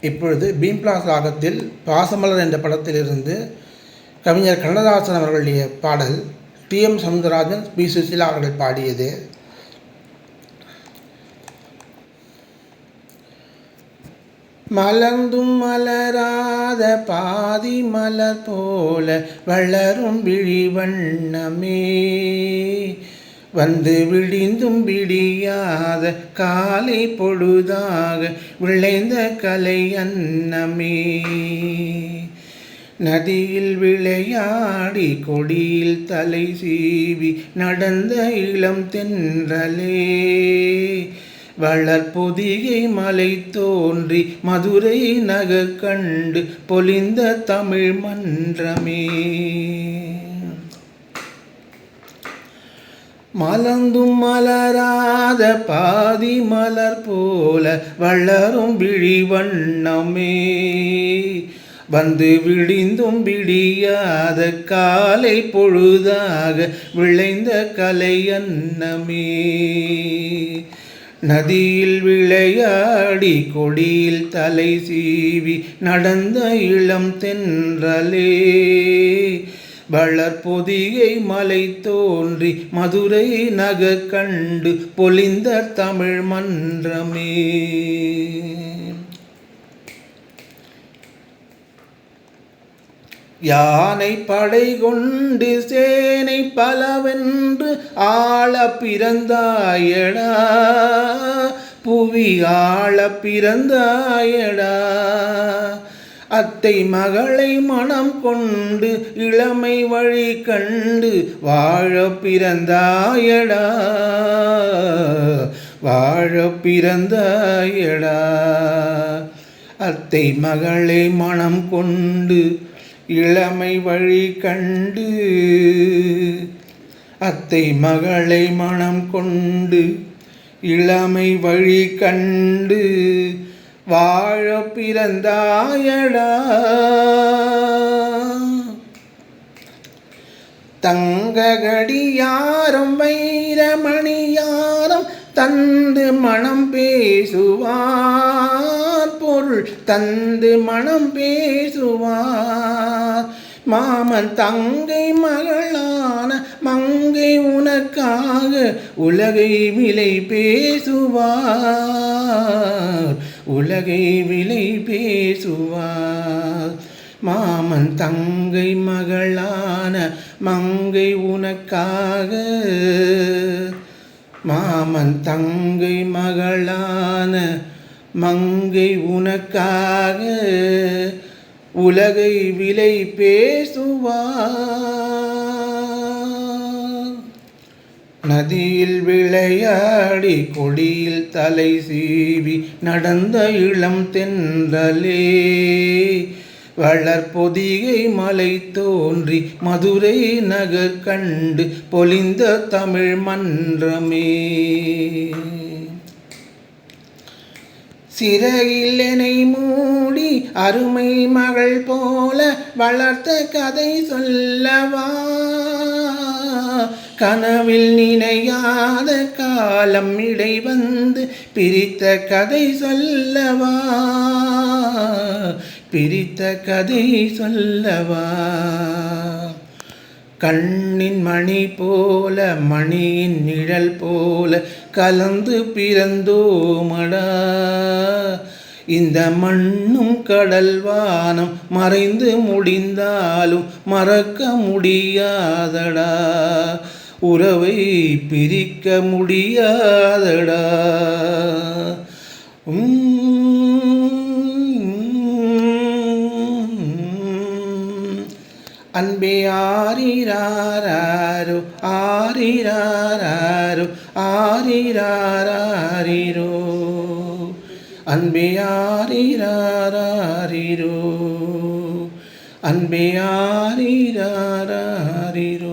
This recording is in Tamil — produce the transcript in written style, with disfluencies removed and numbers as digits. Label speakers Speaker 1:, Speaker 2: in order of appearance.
Speaker 1: இப்பொழுது பீம்ப்ளாஸ் ராகத்தில் பாசமலர் என்ற படத்திலிருந்து கவிஞர் கண்ணதாசன் அவர்களுடைய பாடல் டி.எம். சௌந்தரராஜன், பி. சுசீலா அவர்கள் பாடியது. மலர்ந்தும் மலராத பாதி மலர் போல வளரும் விழி வண்ணமே, வந்து விடிந்தும் விடியாத காலை பொழுதாக விளைந்த கலை அன்னமே, நதியில் விளையாடி கொடியில் தலை சீவி நடந்த இளம் தென்றலே, வளர்பொதிகை மலை தோன்றி மதுரை நகர் கண்டு பொலிந்த தமிழ் மன்றமே, மலர்ந்தும் மலராத பாதி மலர் போல வளரும் விழி வண்ணமே, வந்து விடிந்தும் விடியாத காலை பொழுதாக விளைந்த கலை அன்னமே, நதியில் விளையாடி கொடியில் தலை சீவி நடந்த இளம் தென்றலே, வளர்பொதிகை மலை தோன்றி மதுரை நகர் கண்டு பொலிந்த தமிழ் மன்றமே. யானை படை கொண்டு சேனை பலவென்று ஆள பிறந்தாயடா, புவி ஆள பிறந்தாயடா, அத்தை மகளை மனம் கொண்டு இளமை வழி கண்டு வாழ பிறந்தாயடா, வாழ பிறந்தாயடா, அத்தை மகளை மனம் கொண்டு இளமை வழி கண்டு, அத்தை மகளை மனம் கொண்டு இளமை வழி கண்டு வாழ பிறந்தாயடா, தங்ககடியாரம் வைரமணியாரம் தந்து மனம் பேசுவார், பொருள் தந்து மனம் பேசுவார், மாமன் தங்கை மகளான மங்கை உனக்காக உலகை விலை பேசுவார், உலகை விலை பேசுவார், மாமன் தங்கை மகளான மங்கை உனக்காக, மாமன் தங்கை மகளான மங்கை உனக்காக உலகை விலை பேசுவார், நதியில் விளையாடி கொடியில் தலை சீவி நடந்த இளம் தென்றலே, வளர்பொதிகை மலை தோன்றி மதுரை நகர் கண்டு பொலிந்த தமிழ் மன்றமே, சிறையில் என்னை மூடி அருமை மகள் போல வளர்த்த கதை சொல்லவா, கனவில் நினையாத காலம் இடை வந்து பிரித்த கதை சொல்லவா, பிரித்த கதை சொல்லவா, கண்ணின் மணி போல மணியின் நிழல் போல கலந்து பிறந்தோமடா, இந்த மண்ணும் கடல் வானம் மறைந்து முடிந்தாலும் மறக்க முடியாதடா, உறவை பிரிக்க முடியாதடா, அன்பே ஆரிராரோ ஆரிராரோ ஆரிராரோ, அன்பே ஆரிராரோ, அன்பே ஆரிராரோ.